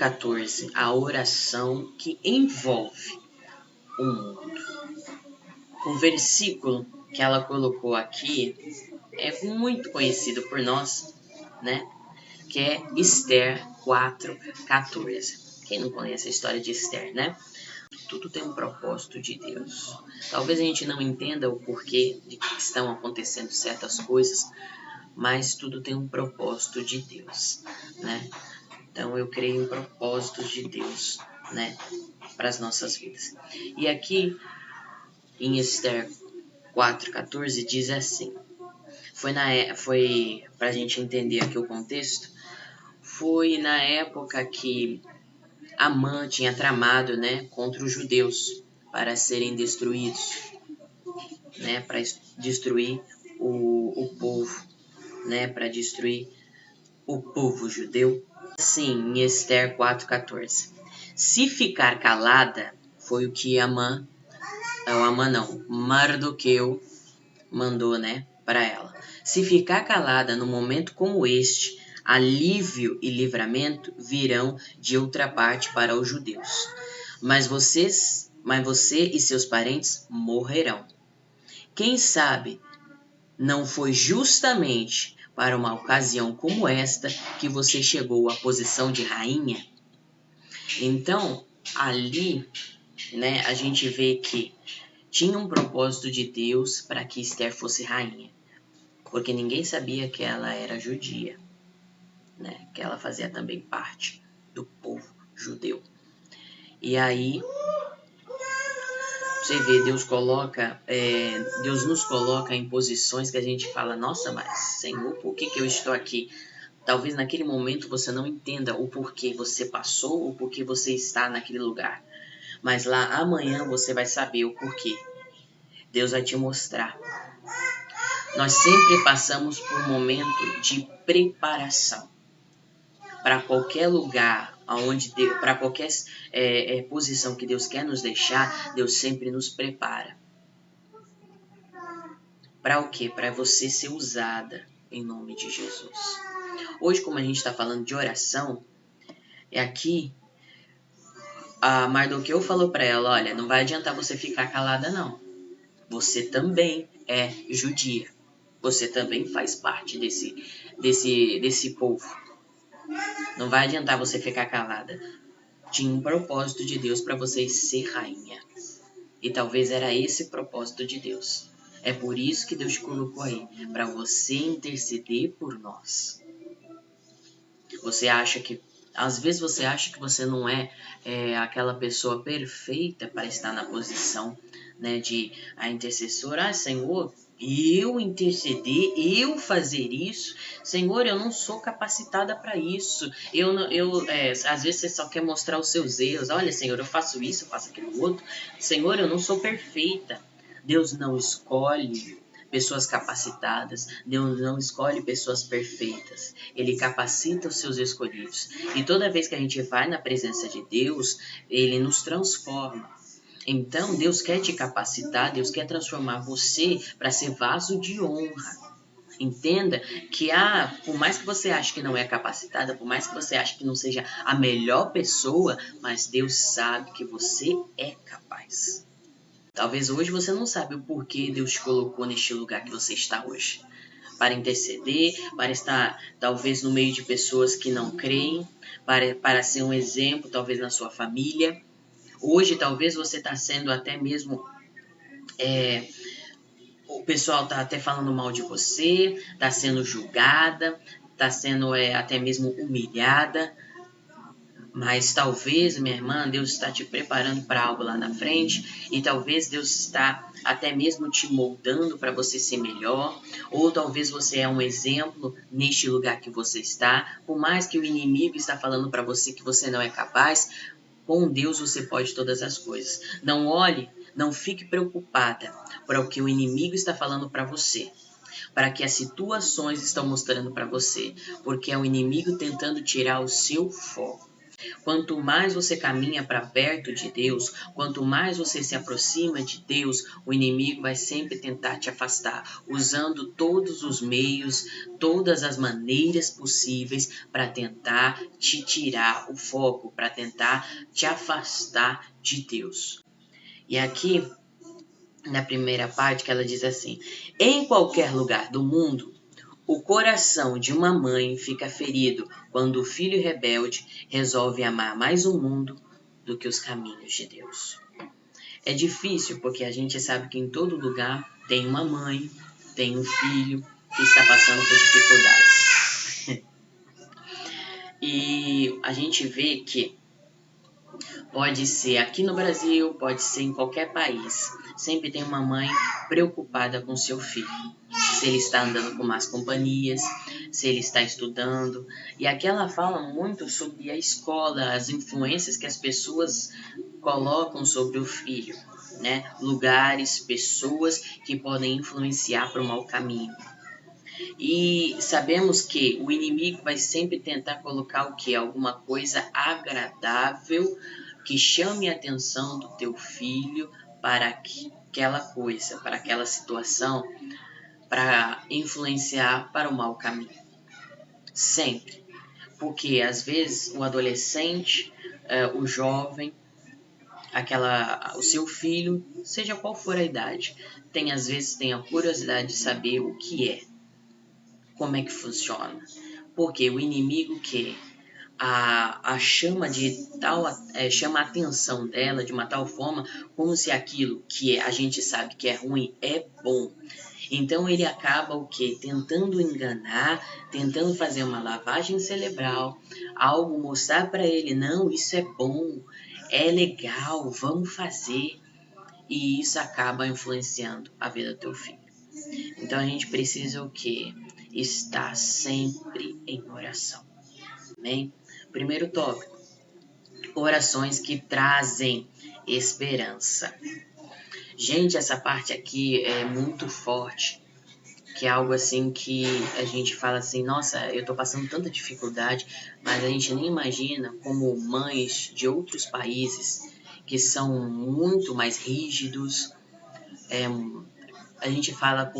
4:14, a oração que envolve o mundo. O versículo que ela colocou aqui é muito conhecido por nós, né? Que é Esther 4:14. Quem não conhece a história de Esther, né? Tudo tem um propósito de Deus. Talvez a gente não entenda o porquê de que estão acontecendo certas coisas, mas tudo tem um propósito de Deus, né? Então eu creio em propósitos de Deus, né, para as nossas vidas. E aqui em Esther 4:14 diz assim: foi para a gente entender aqui o contexto, foi na época que Amã tinha tramado, né, contra os judeus para serem destruídos, né, para destruir o povo, né, para destruir o povo judeu. Assim, em Esther 4:14. Se ficar calada, foi o que Mardoqueu mandou, né, para ela. Se ficar calada no momento como este, alívio e livramento virão de outra parte para os judeus. Mas você e seus parentes morrerão. Quem sabe não foi justamente para uma ocasião como esta que você chegou à posição de rainha? Então, ali, né, a gente vê que tinha um propósito de Deus para que Esther fosse rainha, porque ninguém sabia que ela era judia, né, que ela fazia também parte do povo judeu. E aí, você vê, Deus nos coloca em posições que a gente fala: nossa, mas Senhor, por que eu estou aqui? Talvez naquele momento você não entenda o porquê você passou, o porquê você está naquele lugar. Mas lá amanhã você vai saber o porquê. Deus vai te mostrar. Nós sempre passamos por um momento de preparação. Para qualquer lugar, para qualquer posição que Deus quer nos deixar, Deus sempre nos prepara. Para o quê? Para você ser usada em nome de Jesus. Hoje, como a gente está falando de oração, aqui a Mardoqueu falou para ela: olha, não vai adiantar você ficar calada não. Você também é judia. Você também faz parte desse povo. Não vai adiantar você ficar calada. Tinha um propósito de Deus para você ser rainha. E talvez era esse propósito de Deus. É por isso que Deus te colocou aí, para você interceder por nós. Às vezes você acha que você não é aquela pessoa perfeita para estar na posição, né, de a intercessora. Ah, Senhor, eu interceder, eu fazer isso, Senhor, eu não sou capacitada para isso. Às vezes você só quer mostrar os seus erros. Olha, Senhor, eu faço isso, eu faço aquilo outro. Senhor, eu não sou perfeita. Deus não escolhe pessoas capacitadas, Deus não escolhe pessoas perfeitas. Ele capacita os seus escolhidos. E toda vez que a gente vai na presença de Deus, Ele nos transforma. Então, Deus quer te capacitar, Deus quer transformar você para ser vaso de honra. Entenda que por mais que você ache que não é capacitada, por mais que você ache que não seja a melhor pessoa, mas Deus sabe que você é capaz. Talvez hoje você não sabe o porquê Deus te colocou neste lugar que você está hoje. Para interceder, para estar talvez no meio de pessoas que não creem, para ser um exemplo talvez na sua família. Hoje talvez você está sendo até mesmo... o pessoal está até falando mal de você, está sendo julgada, está sendo até mesmo humilhada. Mas talvez, minha irmã, Deus está te preparando para algo lá na frente, e talvez Deus está até mesmo te moldando para você ser melhor, ou talvez você é um exemplo neste lugar que você está. Por mais que o inimigo está falando para você que você não é capaz, com Deus você pode todas as coisas. Não fique preocupada para o que o inimigo está falando para você, para que as situações estão mostrando para você, porque é o inimigo tentando tirar o seu foco. Quanto mais você caminha para perto de Deus, quanto mais você se aproxima de Deus, o inimigo vai sempre tentar te afastar, usando todos os meios, todas as maneiras possíveis para tentar te tirar o foco, para tentar te afastar de Deus. E aqui, na primeira parte, que ela diz assim: em qualquer lugar do mundo, o coração de uma mãe fica ferido quando o filho rebelde resolve amar mais o mundo do que os caminhos de Deus. É difícil porque a gente sabe que em todo lugar tem uma mãe, tem um filho que está passando por dificuldades. E a gente vê que pode ser aqui no Brasil, pode ser em qualquer país. Sempre tem uma mãe preocupada com seu filho. Se ele está andando com más companhias, se ele está estudando. E aqui ela fala muito sobre a escola, as influências que as pessoas colocam sobre o filho, né? Lugares, pessoas que podem influenciar para o mau caminho. E sabemos que o inimigo vai sempre tentar colocar o que? Alguma coisa agradável que chame a atenção do teu filho para aquela coisa, para aquela situação, para influenciar para o mau caminho. Sempre. Porque às vezes o adolescente, o jovem, o seu filho, seja qual for a idade, às vezes tem a curiosidade de saber o que é, como é que funciona. Porque o inimigo quer chama chama a atenção dela de uma tal forma como se aquilo que a gente sabe que é ruim é bom. Então ele acaba o quê? Tentando enganar, tentando fazer uma lavagem cerebral, algo mostrar para ele, não, isso é bom, é legal, vamos fazer. E isso acaba influenciando a vida do teu filho. Então a gente precisa o quê? Estar sempre em oração. Amém? Primeiro tópico, orações que trazem esperança. Gente, essa parte aqui é muito forte, que é algo assim que a gente fala assim, nossa, eu tô passando tanta dificuldade, mas a gente nem imagina como mães de outros países que são muito mais rígidos, a gente fala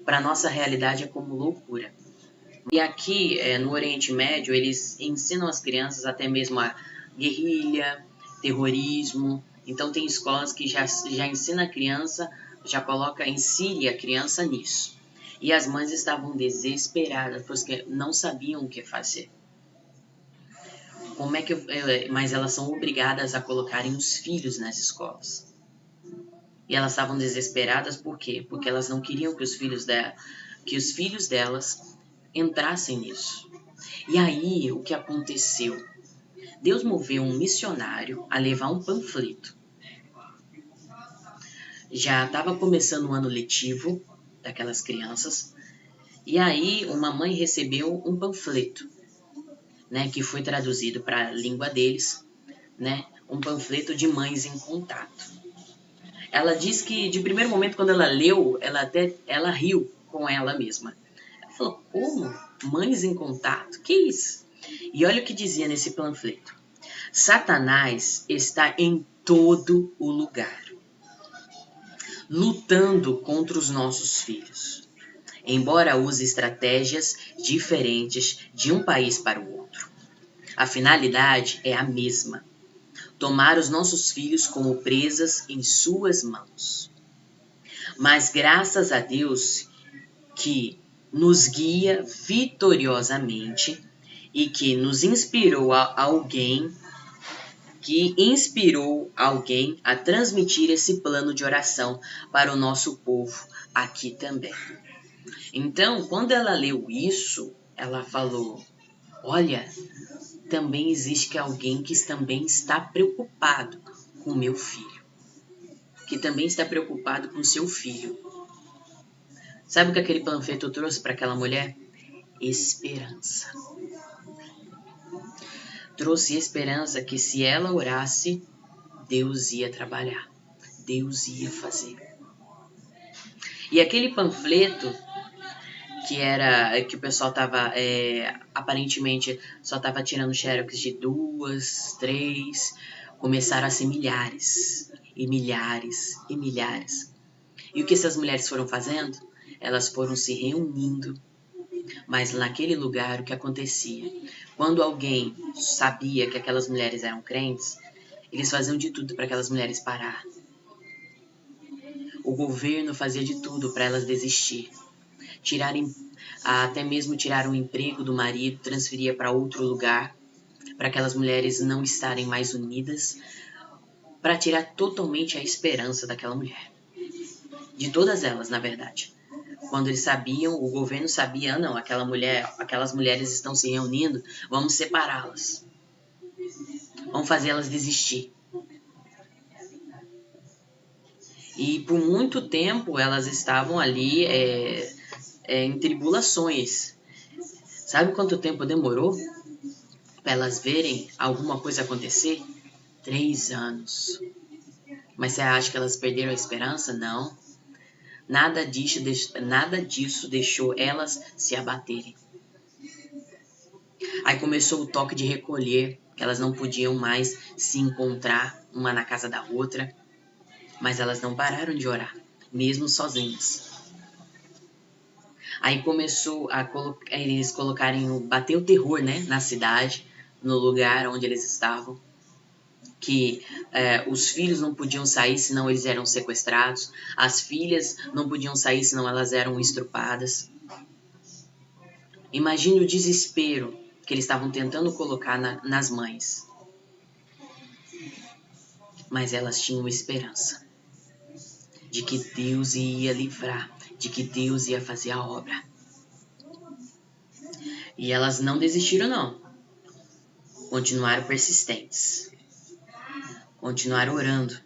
para nossa realidade é como loucura. E aqui, no Oriente Médio, eles ensinam as crianças até mesmo a guerrilha, terrorismo. Então, tem escolas que já ensinam a criança, já insere a criança nisso. E as mães estavam desesperadas, porque não sabiam o que fazer. Mas elas são obrigadas a colocarem os filhos nas escolas. E elas estavam desesperadas por quê? Porque elas não queriam que os filhos delas entrassem nisso. E aí, o que aconteceu? Deus moveu um missionário a levar um panfleto. Já estava começando o ano letivo daquelas crianças, e aí uma mãe recebeu um panfleto, né, que foi traduzido para a língua deles, né, um panfleto de Mães em Contato. Ela diz que, de primeiro momento, quando ela leu, ela riu com ela mesma. Ela falou, como? Mães em Contato? Que isso? E olha o que dizia nesse panfleto. Satanás está em todo o lugar, lutando contra os nossos filhos, embora use estratégias diferentes de um país para o outro. A finalidade é a mesma: tomar os nossos filhos como presas em suas mãos. Mas graças a Deus que nos guia vitoriosamente e que inspirou alguém a transmitir esse plano de oração para o nosso povo aqui também. Então, quando ela leu isso, ela falou, olha, também existe alguém que também está preocupado com o meu filho, que também está preocupado com o seu filho. Sabe o que aquele panfleto trouxe para aquela mulher? Esperança. Trouxe esperança que se ela orasse, Deus ia trabalhar, Deus ia fazer. E aquele panfleto que o pessoal tava, aparentemente, só tava tirando xerox de 2, 3, começaram a ser milhares, e milhares, e milhares. E o que essas mulheres foram fazendo? Elas foram se reunindo, mas naquele lugar o que acontecia? Quando alguém sabia que aquelas mulheres eram crentes, eles faziam de tudo para aquelas mulheres parar. O governo fazia de tudo para elas desistir. Até mesmo tirar o emprego do marido, transferia para outro lugar, para aquelas mulheres não estarem mais unidas, para tirar totalmente a esperança daquela mulher. De todas elas, na verdade. Quando eles sabiam, o governo sabia, não, aquelas mulheres estão se reunindo, vamos separá-las. Vamos fazê-las desistir. E por muito tempo elas estavam ali em tribulações. Sabe quanto tempo demorou para elas verem alguma coisa acontecer? 3 anos. Mas você acha que elas perderam a esperança? Não. Nada disso deixou elas se abaterem. Aí começou o toque de recolher, que elas não podiam mais se encontrar uma na casa da outra. Mas elas não pararam de orar, mesmo sozinhas. Aí começou eles bater o terror, né, na cidade, no lugar onde eles estavam. Que os filhos não podiam sair senão eles eram sequestrados. As filhas não podiam sair senão elas eram estrupadas. Imagine o desespero que eles estavam tentando colocar nas mães. Mas elas tinham esperança de que Deus ia livrar, de que Deus ia fazer a obra. E elas não desistiram, não. Continuaram persistentes. Continuaram orando.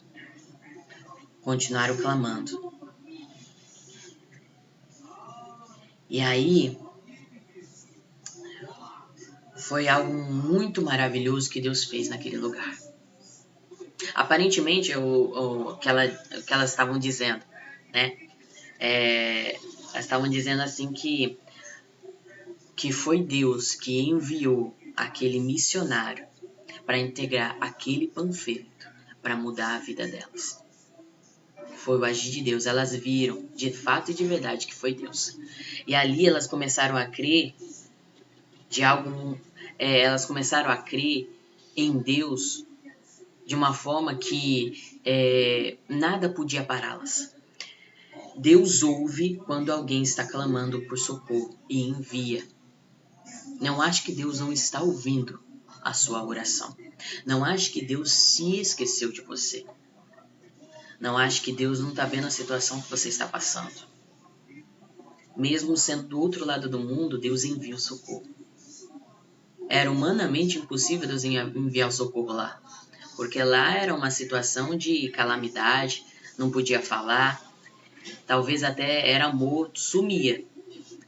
Continuaram clamando. E aí, foi algo muito maravilhoso que Deus fez naquele lugar. Aparentemente, o que elas estavam dizendo, né? Elas estavam dizendo assim que foi Deus que enviou aquele missionário para integrar aquele panfleto, para mudar a vida delas. Foi o agir de Deus. Elas viram, de fato e de verdade, que foi Deus. E ali elas começaram a crer elas começaram a crer em Deus de uma forma que nada podia pará-las. Deus ouve quando alguém está clamando por socorro e envia. Não ache que Deus não está ouvindo a sua oração. Não ache que Deus se esqueceu de você. Não ache que Deus não está vendo a situação que você está passando. Mesmo sendo do outro lado do mundo, Deus envia o socorro. Era humanamente impossível Deus enviar o socorro lá. Porque lá era uma situação de calamidade, não podia falar, talvez até era morto, sumia.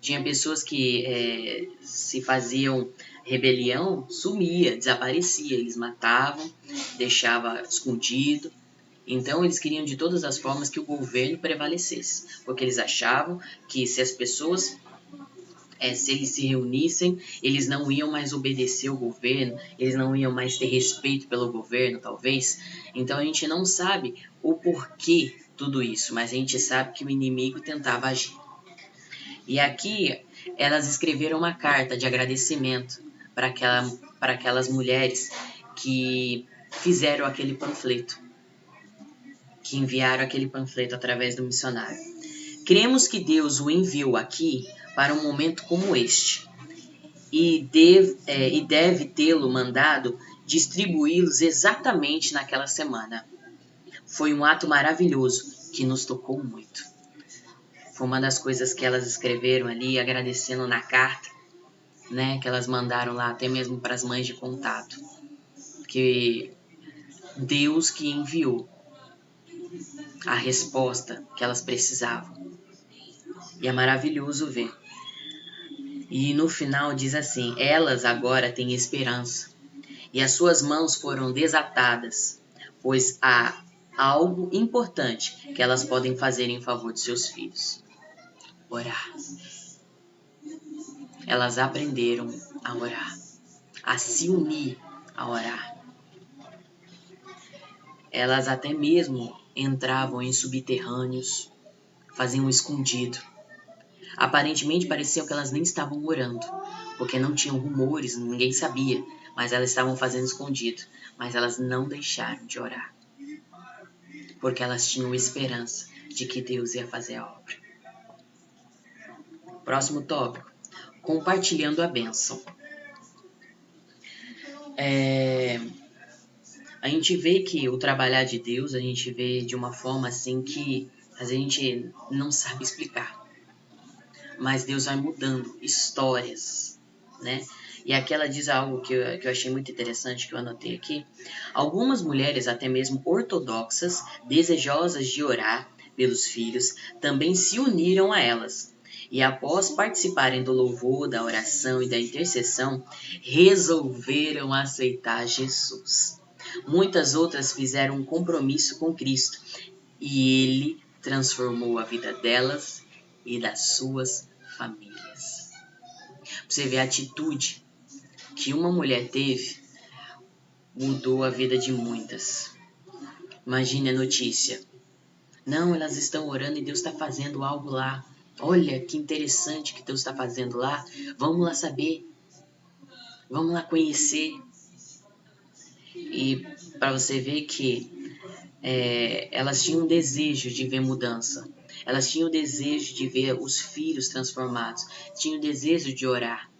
Tinha pessoas que se faziam rebelião, sumia, desaparecia. Eles matavam, deixavam escondido. Então eles queriam de todas as formas que o governo prevalecesse, porque eles achavam que se as pessoas, se eles se reunissem, eles não iam mais obedecer ao governo, eles não iam mais ter respeito pelo governo, talvez. Então a gente não sabe o porquê tudo isso, mas a gente sabe que o inimigo tentava agir. E aqui elas escreveram uma carta de agradecimento para aquelas mulheres que fizeram aquele panfleto, que enviaram aquele panfleto através do missionário. Cremos que Deus o enviou aqui para um momento como este e deve tê-lo mandado distribuí-los exatamente naquela semana. Foi um ato maravilhoso que nos tocou muito. Foi uma das coisas que elas escreveram ali, agradecendo na carta, né, que elas mandaram lá até mesmo para as mães de contato, que Deus que enviou a resposta que elas precisavam. E é maravilhoso ver. E no final diz assim: elas agora têm esperança, e as suas mãos foram desatadas, pois há algo importante que elas podem fazer em favor de seus filhos: orar. elas aprenderam a orar, a se unir a orar. Elas até mesmo entravam em subterrâneos, faziam escondido. Aparentemente parecia que elas nem estavam orando, porque não tinham rumores, ninguém sabia, mas elas estavam fazendo escondido. Mas elas não deixaram de orar, porque elas tinham esperança de que Deus ia fazer a obra. Próximo tópico, compartilhando a bênção. A gente vê que o trabalhar de Deus, a gente vê de uma forma assim que a gente não sabe explicar. Mas Deus vai mudando histórias, né? E aqui ela diz algo que eu achei muito interessante, que eu anotei aqui. Algumas mulheres, até mesmo ortodoxas, desejosas de orar pelos filhos, também se uniram a elas. E após participarem do louvor, da oração e da intercessão, resolveram aceitar Jesus. Muitas outras fizeram um compromisso com Cristo e Ele transformou a vida delas e das suas famílias. Você vê a atitude que uma mulher teve, mudou a vida de muitas. Imagine a notícia. Não, elas estão orando e Deus está fazendo algo lá. Olha que interessante que Deus está fazendo lá. Vamos lá saber. Vamos lá conhecer. E para você ver que elas tinham um desejo de ver mudança. Elas tinham o desejo de ver os filhos transformados. Tinham o desejo de orar,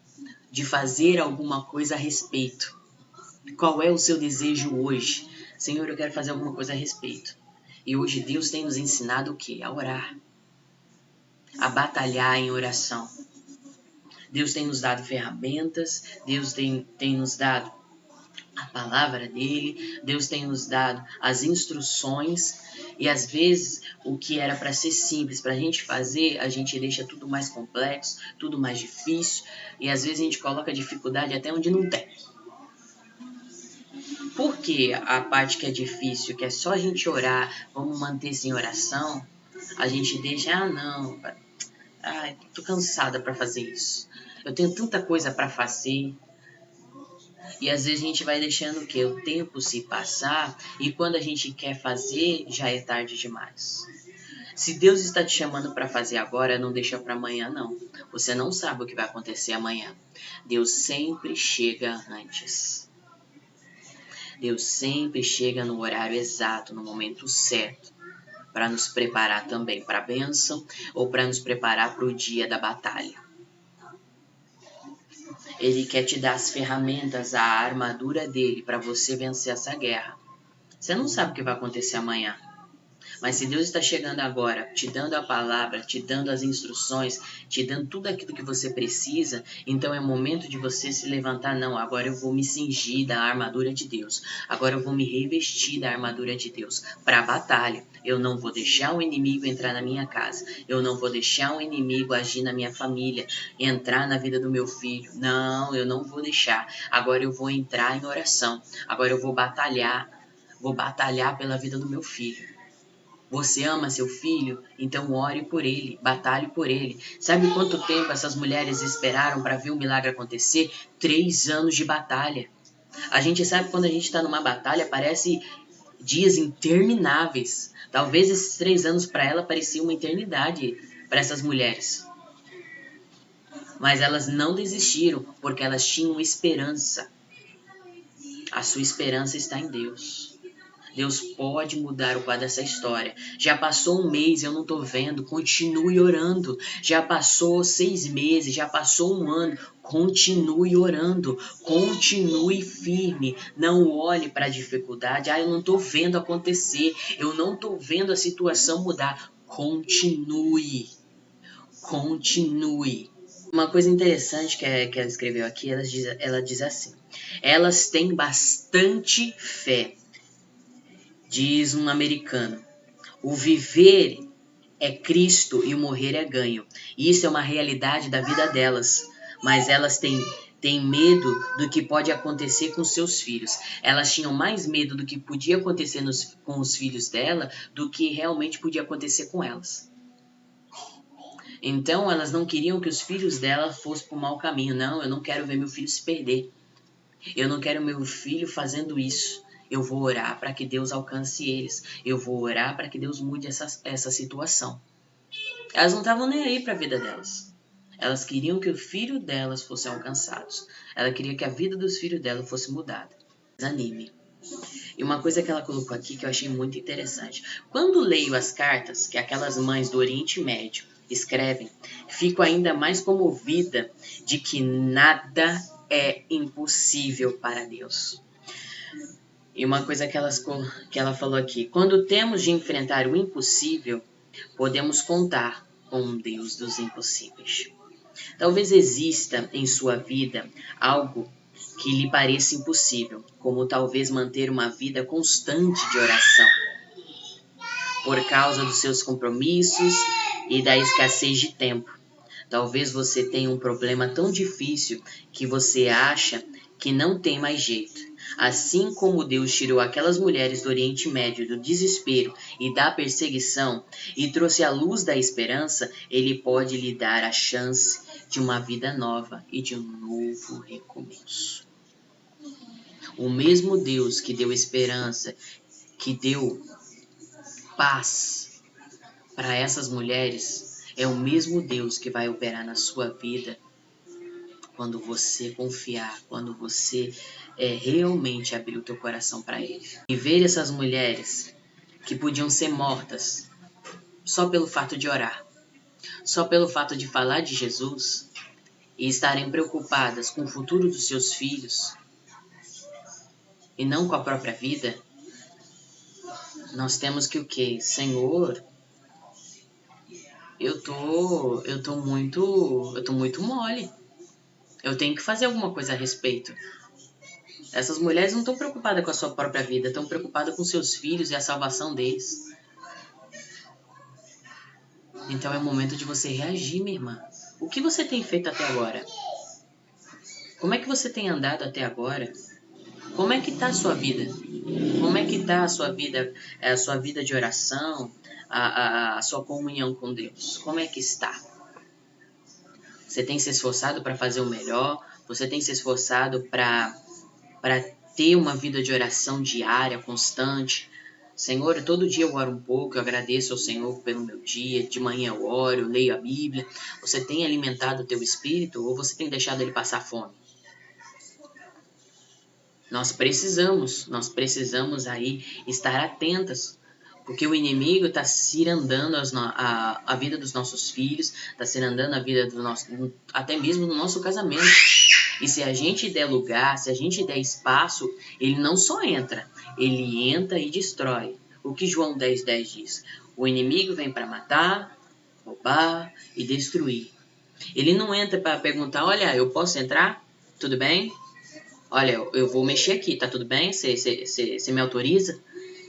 de fazer alguma coisa a respeito. Qual é o seu desejo hoje? Senhor, eu quero fazer alguma coisa a respeito. E hoje Deus tem nos ensinado o quê? A orar. A batalhar em oração. Deus tem nos dado ferramentas. Deus tem nos dado a palavra dele. Deus tem nos dado as instruções. E às vezes o que era para ser simples para a gente fazer, a gente deixa tudo mais complexo, tudo mais difícil. E às vezes a gente coloca dificuldade até onde não tem. Por que a parte que é difícil, que é só a gente orar, vamos manter-se em oração, a gente deixa, não, tô cansada para fazer isso. Eu tenho tanta coisa para fazer. E às vezes a gente vai deixando o quê? O tempo se passar e quando a gente quer fazer, já é tarde demais. Se Deus está te chamando para fazer agora, não deixa para amanhã, não. Você não sabe o que vai acontecer amanhã. Deus sempre chega antes. Deus sempre chega no horário exato, no momento certo, para nos preparar também para a bênção ou para nos preparar para o dia da batalha. Ele quer te dar as ferramentas, a armadura dele para você vencer essa guerra. Você não sabe o que vai acontecer amanhã. Mas se Deus está chegando agora, te dando a palavra, te dando as instruções, te dando tudo aquilo que você precisa, então é o momento de você se levantar. Não, agora eu vou me cingir da armadura de Deus. Agora eu vou me revestir da armadura de Deus para a batalha. Eu não vou deixar o inimigo entrar na minha casa. Eu não vou deixar o inimigo agir na minha família, entrar na vida do meu filho. Não, eu não vou deixar. Agora eu vou entrar em oração. Agora eu vou batalhar. Vou batalhar pela vida do meu filho. Você ama seu filho? Então ore por ele, batalhe por ele. Sabe quanto tempo essas mulheres esperaram para ver o milagre acontecer? 3 anos de batalha. A gente sabe que quando a gente está numa batalha, parece dias intermináveis. Talvez esses 3 anos para ela pareciam uma eternidade para essas mulheres. Mas elas não desistiram, porque elas tinham esperança. A sua esperança está em Deus. Deus pode mudar o quadro dessa história. Já passou 1 mês, eu não estou vendo, continue orando. Já passou 6 meses, já passou 1 ano, continue orando. Continue firme. Não olhe para a dificuldade. Eu não estou vendo acontecer. Eu não estou vendo a situação mudar. Continue. Continue. Uma coisa interessante que ela escreveu aqui, ela diz assim: elas têm bastante fé. Diz um americano: o viver é Cristo e o morrer é ganho. Isso é uma realidade da vida delas. Mas elas têm medo do que pode acontecer com seus filhos. Elas tinham mais medo do que podia acontecer com os filhos dela do que realmente podia acontecer com elas. Então elas não queriam que os filhos dela fossem para o mau caminho. Não, eu não quero ver meu filho se perder. Eu não quero meu filho fazendo isso. Eu vou orar para que Deus alcance eles. Eu vou orar para que Deus mude essa situação. Elas não estavam nem aí para a vida delas. Elas queriam que o filho delas fosse alcançado. Ela queria que a vida dos filhos dela fosse mudada. Desanime. E uma coisa que ela colocou aqui que eu achei muito interessante. Quando leio as cartas que aquelas mães do Oriente Médio escrevem, fico ainda mais comovida de que nada é impossível para Deus. E uma coisa que ela falou aqui. Quando temos de enfrentar o impossível, podemos contar com um Deus dos impossíveis. Talvez exista em sua vida algo que lhe pareça impossível, como talvez manter uma vida constante de oração, por causa dos seus compromissos e da escassez de tempo. Talvez você tenha um problema tão difícil que você acha que não tem mais jeito. Assim como Deus tirou aquelas mulheres do Oriente Médio do desespero e da perseguição e trouxe a luz da esperança, Ele pode lhe dar a chance de uma vida nova e de um novo recomeço. O mesmo Deus que deu esperança, que deu paz para essas mulheres, é o mesmo Deus que vai operar na sua vida quando você confiar, quando você realmente abrir o teu coração para Ele. E ver essas mulheres que podiam ser mortas só pelo fato de orar, só pelo fato de falar de Jesus e estarem preocupadas com o futuro dos seus filhos e não com a própria vida, nós temos que o quê? Senhor, eu tô muito mole. Eu tenho que fazer alguma coisa a respeito. Essas mulheres não estão preocupadas com a sua própria vida, estão preocupadas com seus filhos e a salvação deles. Então é o momento de você reagir, minha irmã. O que você tem feito até agora? Como é que você tem andado até agora? Como é que está a sua vida? Como é que está a sua vida de oração, a sua comunhão com Deus? Como é que está? Você tem se esforçado para fazer o melhor? Você tem se esforçado para ter uma vida de oração diária, constante? Senhor, todo dia eu oro um pouco, eu agradeço ao Senhor pelo meu dia, de manhã eu oro, eu leio a Bíblia. Você tem alimentado o teu espírito ou você tem deixado ele passar fome? Nós precisamos aí estar atentas, porque o inimigo está cirandando a vida dos nossos filhos, está cirandando a vida até mesmo do nosso casamento. E se a gente der lugar, se a gente der espaço, ele não só entra, ele entra e destrói. O que João 10:10 diz? O inimigo vem para matar, roubar e destruir. Ele não entra para perguntar, olha, eu posso entrar? Tudo bem? Olha, eu vou mexer aqui, tá tudo bem? Você me autoriza?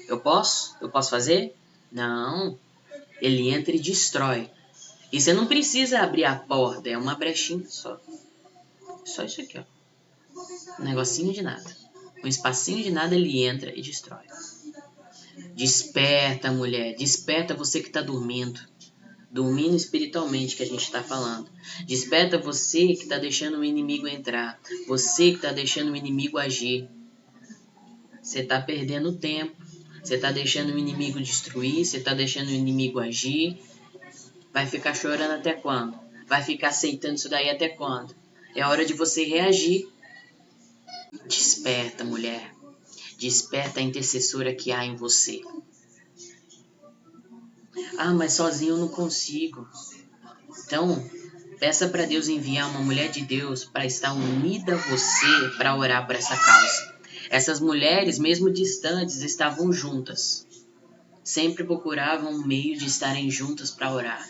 Eu posso? Eu posso fazer? Não. Ele entra e destrói. E você não precisa abrir a porta, é uma brechinha só. Só isso aqui, ó. Um negocinho de nada. Um espacinho de nada, ele entra e destrói. Desperta, mulher. Desperta você que tá dormindo. Dormindo espiritualmente, que a gente está falando. Desperta você que está deixando o inimigo entrar. Você que está deixando o inimigo agir. Você está perdendo tempo. Você está deixando o inimigo destruir. Você está deixando o inimigo agir. Vai ficar chorando até quando? Vai ficar aceitando isso daí até quando? É hora de você reagir. Desperta, mulher. Desperta a intercessora que há em você. Ah, mas sozinho eu não consigo. Então, peça para Deus enviar uma mulher de Deus para estar unida a você para orar por essa causa. Essas mulheres, mesmo distantes, estavam juntas. Sempre procuravam um meio de estarem juntas para orar.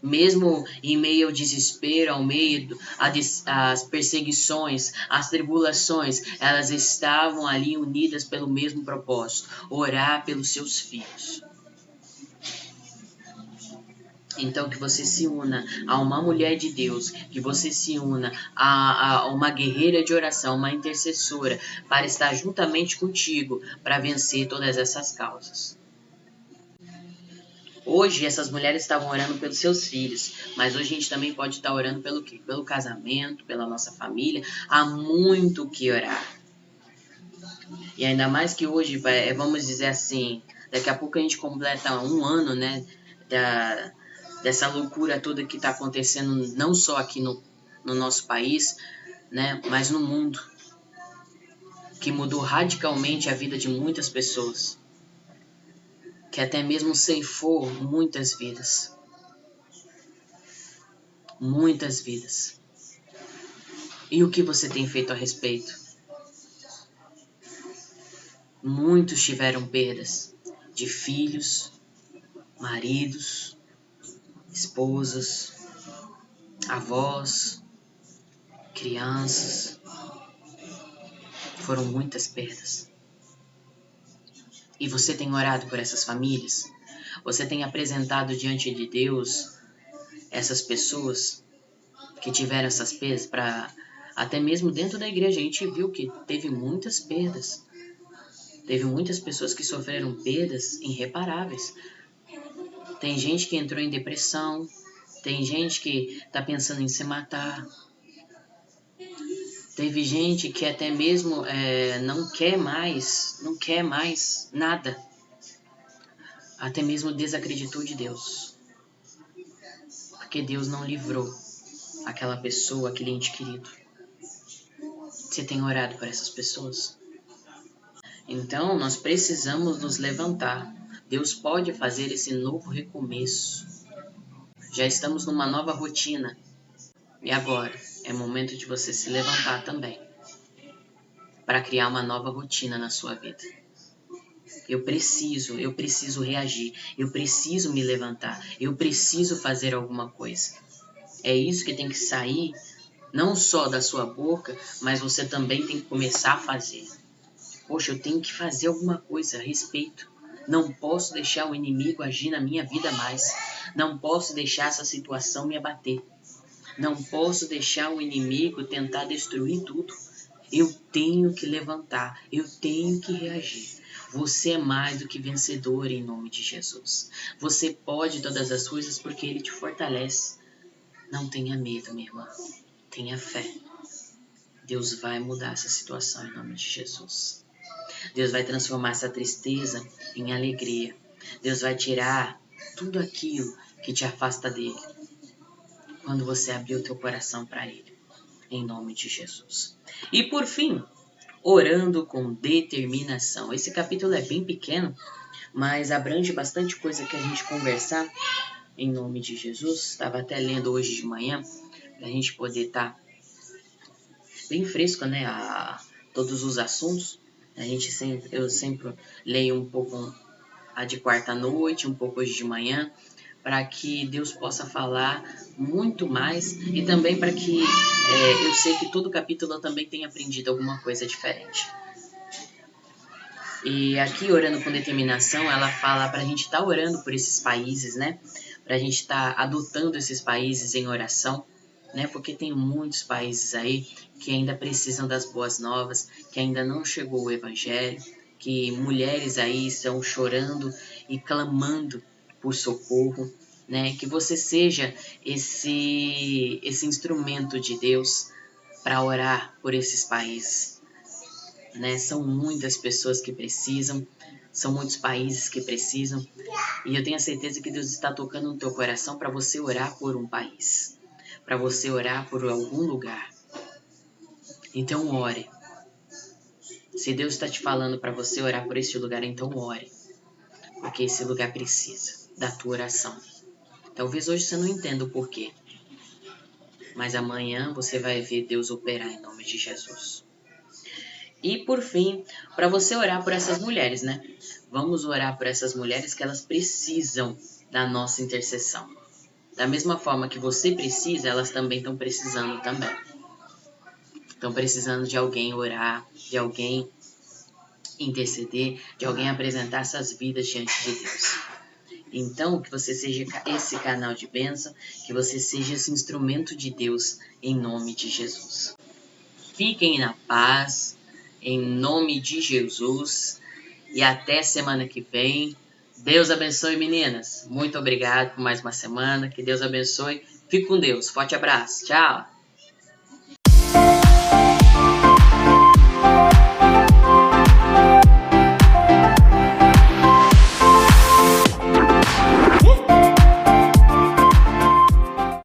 Mesmo em meio ao desespero, ao meio às perseguições, às tribulações, elas estavam ali unidas pelo mesmo propósito, orar pelos seus filhos. Então, que você se una a uma mulher de Deus, que você se una a uma guerreira de oração, uma intercessora, para estar juntamente contigo, para vencer todas essas causas. Hoje essas mulheres estavam orando pelos seus filhos, mas hoje a gente também pode estar orando pelo quê? Pelo casamento, pela nossa família. Há muito o que orar. E ainda mais que hoje, vamos dizer assim, daqui a pouco a gente completa um ano, né, dessa loucura toda que está acontecendo, não só aqui no nosso país, né, mas no mundo, que mudou radicalmente a vida de muitas pessoas, que até mesmo ceifou muitas vidas. Muitas vidas. E o que você tem feito a respeito? Muitos tiveram perdas de filhos, maridos, esposas, avós, crianças. Foram muitas perdas. E você tem orado por essas famílias? Você tem apresentado diante de Deus essas pessoas que tiveram essas perdas? Até mesmo dentro da igreja a gente viu que teve muitas perdas. Teve muitas pessoas que sofreram perdas irreparáveis. Tem gente que entrou em depressão, tem gente que está pensando em se matar. Teve gente que até mesmo não quer mais nada. Até mesmo desacreditou de Deus. Porque Deus não livrou aquela pessoa, aquele ente querido. Você tem orado por essas pessoas? Então, nós precisamos nos levantar. Deus pode fazer esse novo recomeço. Já estamos numa nova rotina. E agora? É momento de você se levantar também. Para criar uma nova rotina na sua vida. Eu preciso reagir. Eu preciso me levantar. Eu preciso fazer alguma coisa. É isso que tem que sair, não só da sua boca, mas você também tem que começar a fazer. Poxa, eu tenho que fazer alguma coisa a respeito. Não posso deixar o inimigo agir na minha vida mais. Não posso deixar essa situação me abater. Não posso deixar o inimigo tentar destruir tudo. Eu tenho que levantar. Eu tenho que reagir. Você é mais do que vencedor em nome de Jesus. Você pode todas as coisas porque Ele te fortalece. Não tenha medo, minha irmã. Tenha fé. Deus vai mudar essa situação em nome de Jesus. Deus vai transformar essa tristeza em alegria. Deus vai tirar tudo aquilo que te afasta dele. Quando você abrir o teu coração para ele. Em nome de Jesus. E por fim, orando com determinação. Esse capítulo é bem pequeno, mas abrange bastante coisa que a gente conversar. Em nome de Jesus. Estava até lendo hoje de manhã, para a gente poder estar bem fresco, né? Todos os assuntos. Eu sempre leio um pouco a de quarta-noite, um pouco hoje de manhã, para que Deus possa falar muito mais e também para que eu sei que todo capítulo eu também tenha aprendido alguma coisa diferente. E aqui, orando com determinação, ela fala para a gente estar orando por esses países, né? Para a gente estar adotando esses países em oração, né? Porque tem muitos países aí que ainda precisam das boas novas, que ainda não chegou o evangelho, que mulheres aí estão chorando e clamando por socorro, né? Que você seja esse instrumento de Deus para orar por esses países, né? São muitas pessoas que precisam, são muitos países que precisam, e eu tenho a certeza que Deus está tocando no teu coração para você orar por um país, para você orar por algum lugar. Então ore. Se Deus está te falando para você orar por esse lugar, então ore, porque esse lugar precisa da tua oração. Talvez hoje você não entenda o porquê, mas amanhã você vai ver Deus operar em nome de Jesus. E por fim, para você orar por essas mulheres, né? Vamos orar por essas mulheres que elas precisam da nossa intercessão. Da mesma forma que você precisa, elas também estão precisando também. Estão precisando de alguém orar, de alguém interceder, de alguém apresentar essas vidas diante de Deus. Então, que você seja esse canal de bênção, que você seja esse instrumento de Deus em nome de Jesus. Fiquem na paz, em nome de Jesus, e até semana que vem. Deus abençoe, meninas. Muito obrigado por mais uma semana. Que Deus abençoe. Fique com Deus. Forte abraço. Tchau.